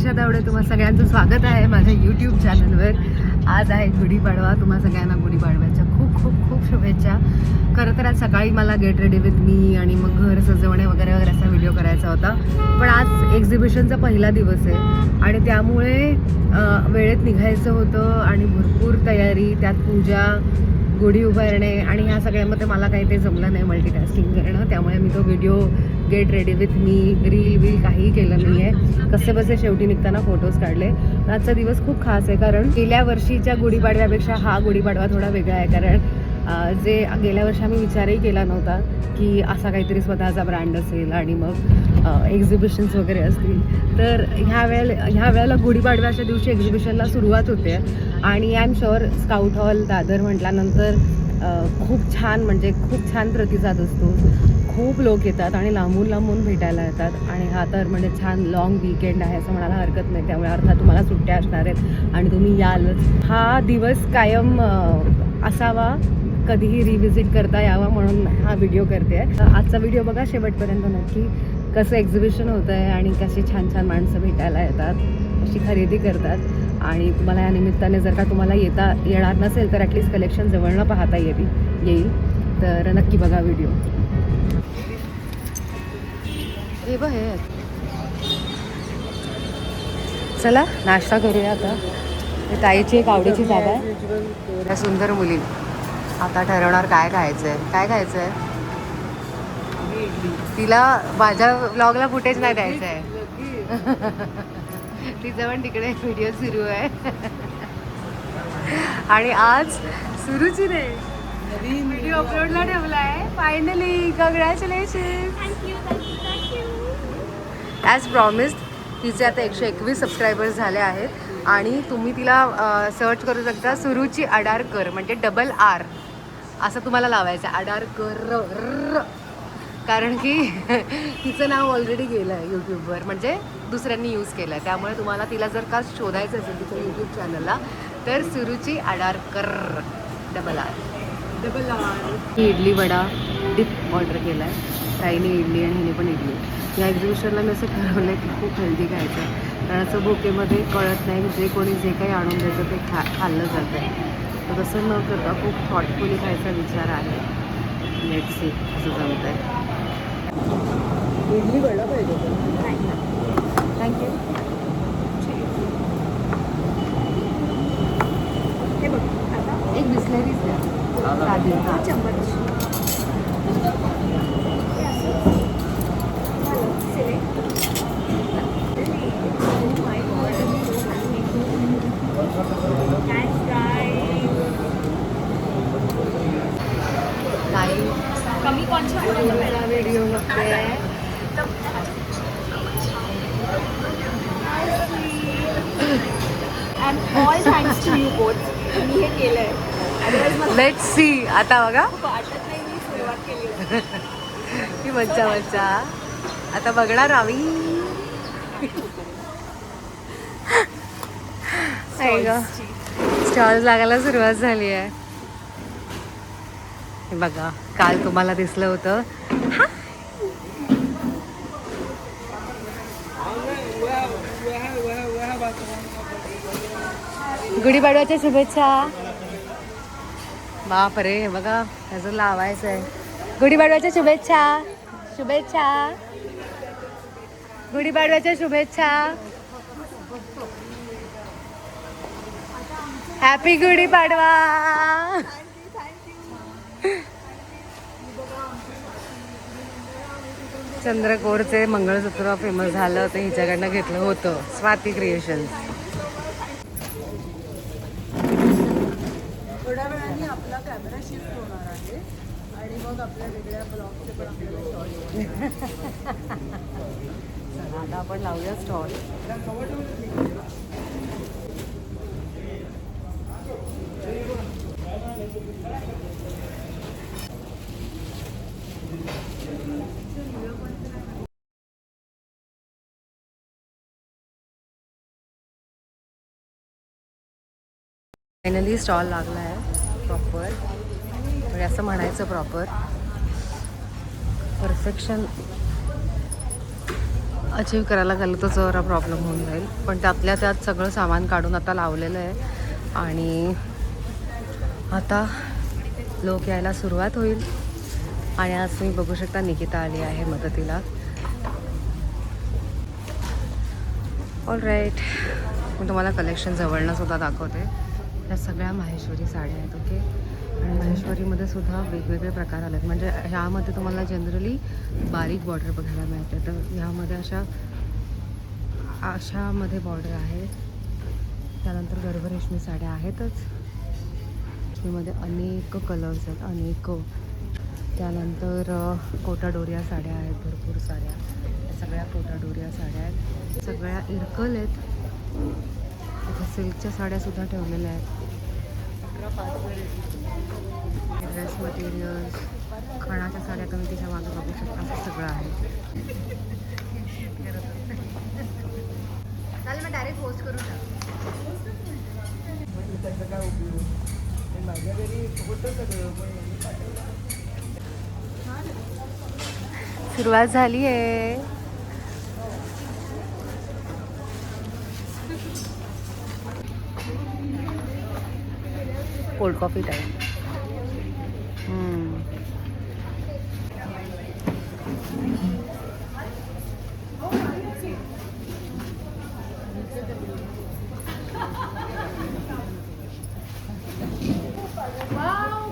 प्रतीक्षा तावडे, तुम्हा सगळ्यांचं स्वागत आहे माझ्या यूट्यूब चॅनलवर. आज आहे गुढीपाडवा. तुम्हा सगळ्यांना गुढीपाडव्याच्या खूप खूप खूप शुभेच्छा. खरं तर आज सकाळी मला गेट रेडी विथ मी आणि मग घर सजवणे वगैरे वगैरे असा व्हिडिओ करायचा होता, पण आज एक्झिबिशनचा पहिला दिवस आहे आणि त्यामुळे वेळेत निघायचं होतं आणि भरपूर तयारी, त्यात पूजा, गुढी उभारणे आणि ह्या सगळ्यामध्ये मला काही ते जमलं नाही मल्टीटास्किंग करणं. त्यामुळे मी तो video get ready with me reel काहीही केलं नाही आहे. कसे बसे शेवटी निघताना फोटोज काढले. आजचा दिवस खूप खास आहे कारण गेल्या वर्षीच्या गुढीपाडव्यापेक्षा हा गुढीपाडवा थोडा वेगळा आहे. कारण जे गेल्या वर्षी आम्ही विचारही केला नव्हता की असा काहीतरी स्वतःचा ब्रँड असेल आणि मग एक्झिबिशन्स वगैरे असतील, तर ह्या वेळेला गुढीपाडव्याच्या दिवशी एक्झिबिशनला सुरुवात होते आणि I am sure scout hall Dadar म्हटल्यानंतर खूप छान प्रतिसाद असतो. खूप लोक येतात आणि लांबून लांबून भेटायला येतात आणि हा तर म्हणजे छान लॉंग वीकेंड आहे असं म्हणायला हरकत नाही. त्यामुळे अर्थात तुम्हाला सुट्ट्या असणार आहेत आणि तुम्ही यालच. हा दिवस कायम असावा, कधीही रिव्हिजिट करता यावा म्हणून हा व्हिडिओ करते आहे. आजचा व्हिडिओ बघा शेवटपर्यंत नक्की. कसं एक्झिबिशन होतं आहे आणि कशी छान छान माणसं भेटायला येतात, कशी खरेदी करतात आणि तुम्हाला या निमित्ताने जर का तुम्हाला येणार नसेल तर ॲटलिस्ट कलेक्शन जवळनं पाहता येईल. तर नक्की बघा व्हिडिओ. हे बघ हे. चला नाश्ता करूया आता. ताईची एक आवडीची जागा आहे. त्या सुंदर मुली आता ठरवणार काय खायचं आहे. तिला माझ्या व्लॉगला फुटेज नाही द्यायचं आहे. तिचं पण तिकडे व्हिडिओ सुरू आहे आणि आज सुरुचीने नवीन व्हिडिओ अपलोडला ठेवला आहे. Finally congratulation. ॲज प्रॉमिस्ड तिचे आता 121 सबस्क्रायबर्स झाले आहेत आणि तुम्ही तिला सर्च करू शकता. सुरुची अडारकर म्हणजे $R असं तुम्हाला लावायचं आहे. अडारकर कारण की तिचं नाव ऑलरेडी गेलं आहे यूट्यूबवर, म्हणजे दुसऱ्यांनी यूज केलं आहे. त्यामुळे तुम्हाला तिला जर का शोधायचं असेल तिच्या यूट्यूब चॅनलला तर Suruchi Adarkar $R. Idli vada dip order केला आहे. ताईने इडली आणि हिने पण इडली. या एक्झिबिशनला मी असं ठरवलं आहे की खूप हेल्दी खायचं आहे कारण असं भुकेमध्ये कळत नाही जे कोणी जे काही आणून द्यायचं ते खाल्लं जातं आहे. तर तसं न करता खूप थॉटफुली खायचा विचार आहे. लेट्स सी असं जमतं आहे. इडली वडा पाहिजे. थँक्यू. हे बघ आता एक बिस्लेरीच द्या साधी. चम्मच कमी कॉन्शियस व्हिडिओ बघते. And all thanks to you both. मी हे केलं आहे. लेट्स सी आता बघा. वाटत नाही मी सुरुवात केली होती. मज्जा आता बघणार आम्ही. स्टॉल लागायला सुरुवात झाली आहे. हे बघा काल तुम्हाला दिसलं होतं. गुढीपाडव्याच्या शुभेच्छा. बापरे हे बघा त्याचं लावायचं आहे. गुढीपाडव्याच्या शुभेच्छा. गुढीपाडव्याच्या शुभेच्छा. हॅपी गुढीपाडवा. चंद्रकोरचे मंगळसूत्र फेमस झालं ते हिच्याकडनं घेतलं होतं. स्वाती क्रिएशन्स. थोड्या वेळाने आपला कॅमेरा शिफ्ट होणार आहे आणि मग आपल्या वेगळ्या ब्लॉगचे पण आपल्याला स्टॉल. आता आपण लावूया स्टॉल. फायनली स्टॉल लागला आहे प्रॉपर, म्हणजे असं म्हणायचं प्रॉपर परफेक्शन अचीव करायला गेलं तर जरा प्रॉब्लेम होऊन जाईल, पण त्यातल्या त्यात सगळं सामान काढून आता लावलेलं आहे आणि आता लोक यायला सुरुवात होईल. आणि आज तुम्ही बघू शकता निकिता आली आहे मदतीला. ऑल राईट, मी तुम्हाला कलेक्शन जवळनं सुद्धा दाखवते. ह्या सगळ्या माहेश्वरी साड्या आहेत. ओके, आणि माहेश्वरीमध्ये सुद्धा वेगवेगळे प्रकार आले आहेत. म्हणजे ह्यामध्ये तुम्हाला जनरली बारीक बॉर्डर बघायला मिळते, तर ह्यामध्ये अशामध्ये बॉर्डर आहे. त्यानंतर गर्भ रेशमी साड्या आहेतच. रेशमीमध्ये अनेक कलर्स आहेत, अनेक. त्यानंतर कोटाडोरिया साड्या आहेत, भरपूर साड्या. या सगळ्या कोटाडोरिया साड्या आहेत, सगळ्या इरकल आहेत. इथे सिल्कच्या साड्यासुद्धा ठेवलेल्या आहेत. ड्रेस मटेरियल्स, खणाच्या साड्या तुम्ही तिच्या मागे बघू शकता. असं सगळं आहे. चालेल, मग डायरेक्ट पोस्ट करून टाक. माझ्या घरी होतं सगळं. सुरुवात झाली आहे. Cold coffee time.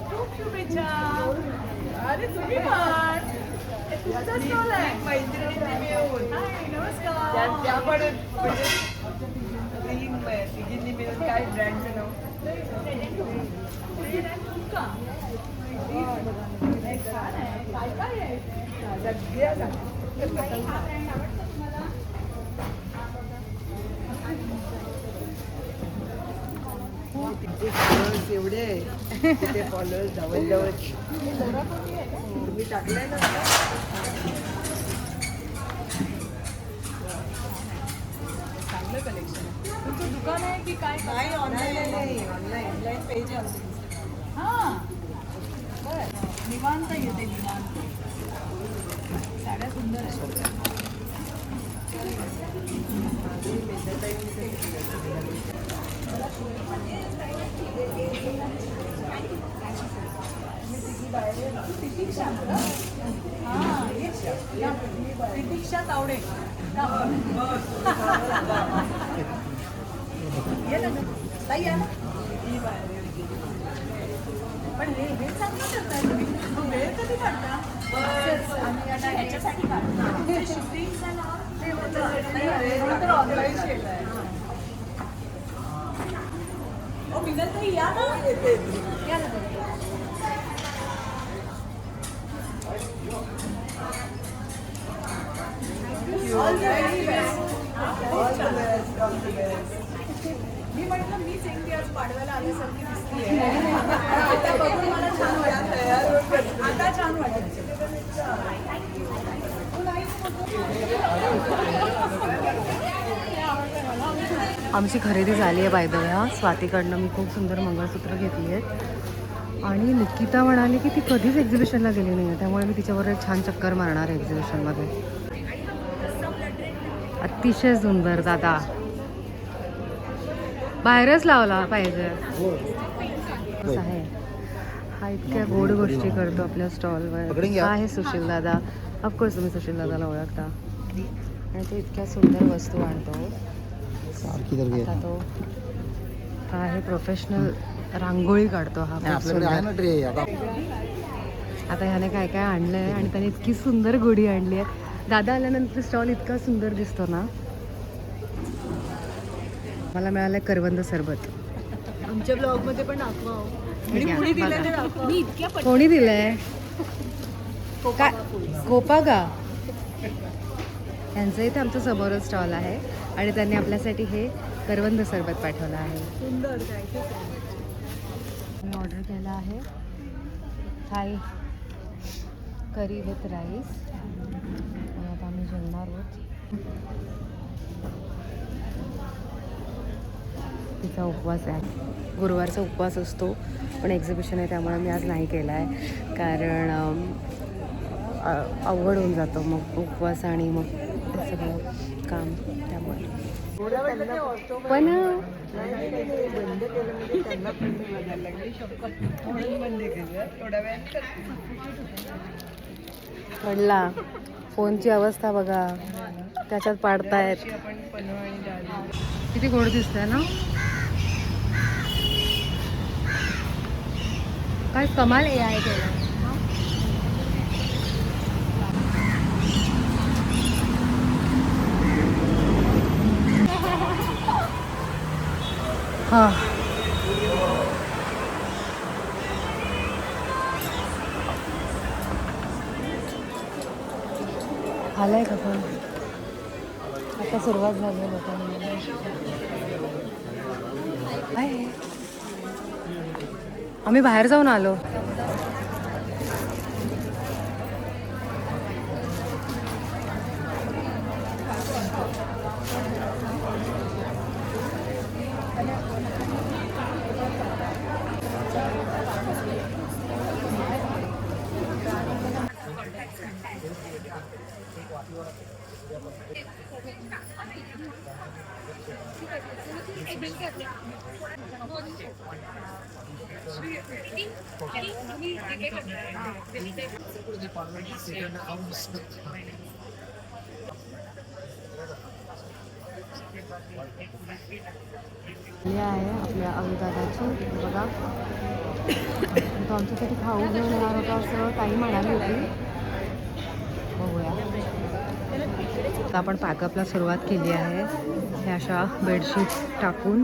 खूप शुभेच्छा. अरे तुम्ही पण त्या पण तिघींनी मिळून काय ब्रँडचं नाव एवढे तिथे फॉलोअर्स जवळ तुम्ही टाकलंय ना. चांगलं कलेक्शन आहे. तुमचं दुकान आहे की काय? नाही, ऑनलाईन पेज आहे. हां, बरं. निवांत येते, निवांत. साड्या सुंदर आहेत. प्रतीक्षा तावडे. पण हे चांगलं करताय तुम्ही. वेळ कधी काढता? आम्ही ह्याच्यासाठी काढतो. ऑनलाईन केलंय. मिनल ताई या ना. या ना. मी म्हटलं मी सिंगी आज पाडव्याला आल्यासारखी दिसते. आता बघून मला छान वाटतं. आता छान वाटतं. आमची खरेदी झाली आहे बाय द वे. स्वातीकडनं मी खूप सुंदर मंगळसूत्र घेतली आहेत आणि निकिता म्हणाली की ती कधीच एक्झिबिशनला गेली नाही आहे, त्यामुळे मी तिच्यावर एक छान चक्कर मारणार आहे एक्झिबिशनमध्ये. अतिशय सुंदर दादा, बाहेरच लावला पाहिजे आहे. हा इतक्या गोड गोष्टी करतो आपल्या स्टॉलवर. आहे सुशील दादा. ऑफकोर्स तुम्ही सुशील दादाला ओळखता. आणि तो इतक्या सुंदर वस्तू आणतो. आता तो आहे प्रोफेशनल रांगोळी काढतो हा. आता ह्याने काय काय आणलं आहे आणि त्याने इतकी सुंदर गुढी आणली आहे. दादा आल्यानंतर स्टॉल इतका सुंदर दिसतो ना. मला मिळालं आहे करवंद सरबत. आमच्या ब्लॉगमध्ये पण दाखवा. कोणी दिलंय? कोपागा यांचं इथे आमच्या समोरच स्टॉल आहे आणि त्यांनी आपल्यासाठी हे करवंद सरबत पाठवलं आहे. सुंदर. मी ऑर्डर केलं आहे थाई करी विथ राईस. आता आम्ही जेवणार आहोत. तिचा उपवास आहे, गुरुवारचा उपवास असतो, पण एक्झिबिशन आहे त्यामुळे मी आज नाही केला आहे कारण अवघड होऊन जातो मग उपवास आणि मग सगळं काम त्यामुळे. पण पडला फोनची अवस्था बघा, त्याच्यात पाडतायत. किती गोड दिसतंय ना, काय कमाल आहे केलं. हा आलाय का पण, आता सुरुवात झाली लोकांना. काय आम्ही बाहेर जाऊन आलो. आहे आपल्या अविदादाची बघा, तो आमच्यासाठी खाऊ घेऊन येणार होता असं ताई म्हणाली होती. बघूया. आता आपण पॅकअपला सुरुवात केली आहे. ह्या अशा बेडशीट टाकून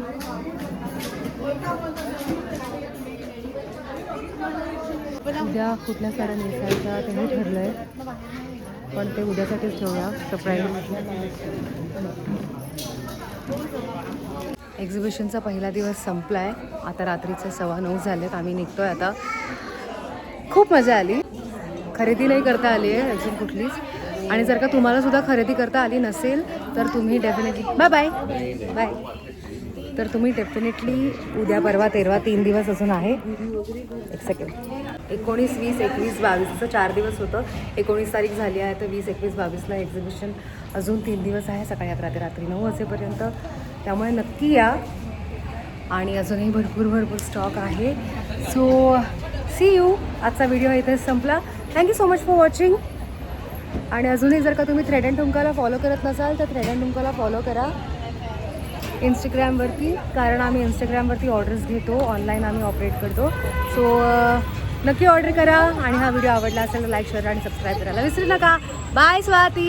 उद्या कुठल्या साड्या नेसायच्या तेही ठरलं आहे, पण ते उद्यासाठीच ठेवूया सरप्राईज. एक्झिबिशनचा पहिला दिवस संपला आहे. आता रात्रीचे 9:15 झालेत. आम्ही निघतो आहे आता. खूप मजा आली. खरेदी नाही करता आली आहे अजून कुठलीच. आणि जर का तुम्हाला सुद्धा खरेदी करता आली नसेल तर तुम्ही डेफिनेटली बाय. तर तुम्ही डेफिनेटली उद्या परवा 3 दिवस अजून आहे. एक सेकंड. 19, 20, 21, 22 असं 4 दिवस होतं. 19 तारीख झाली आहे तर 20, 21, 22ला एक्झिबिशन. अजून 3 दिवस आहे, सकाळी 11 ते रात्री 9 वाजेपर्यंत. त्यामुळे नक्की या. आणि अजूनही भरपूर स्टॉक आहे. So see you. आजचा व्हिडिओ इथेच संपला. Thank you so much for watching. आणि अजूनही जर का तुम्ही थ्रेड अँड ठुमकाला फॉलो करत नसाल तर थ्रेड अँड ठुमकाला फॉलो करा इंस्टाग्रामवरती, कारण आम्ही इंस्टाग्रामवरती ऑर्डर्स घेतो. ऑनलाईन आम्ही ऑपरेट करतो. सो नक्की ऑर्डर करा. आणि हा व्हिडिओ आवडला असेल तर लाईक, शेअर आणि सबस्क्राईब करायला विसरू नका. बाय स्वाती.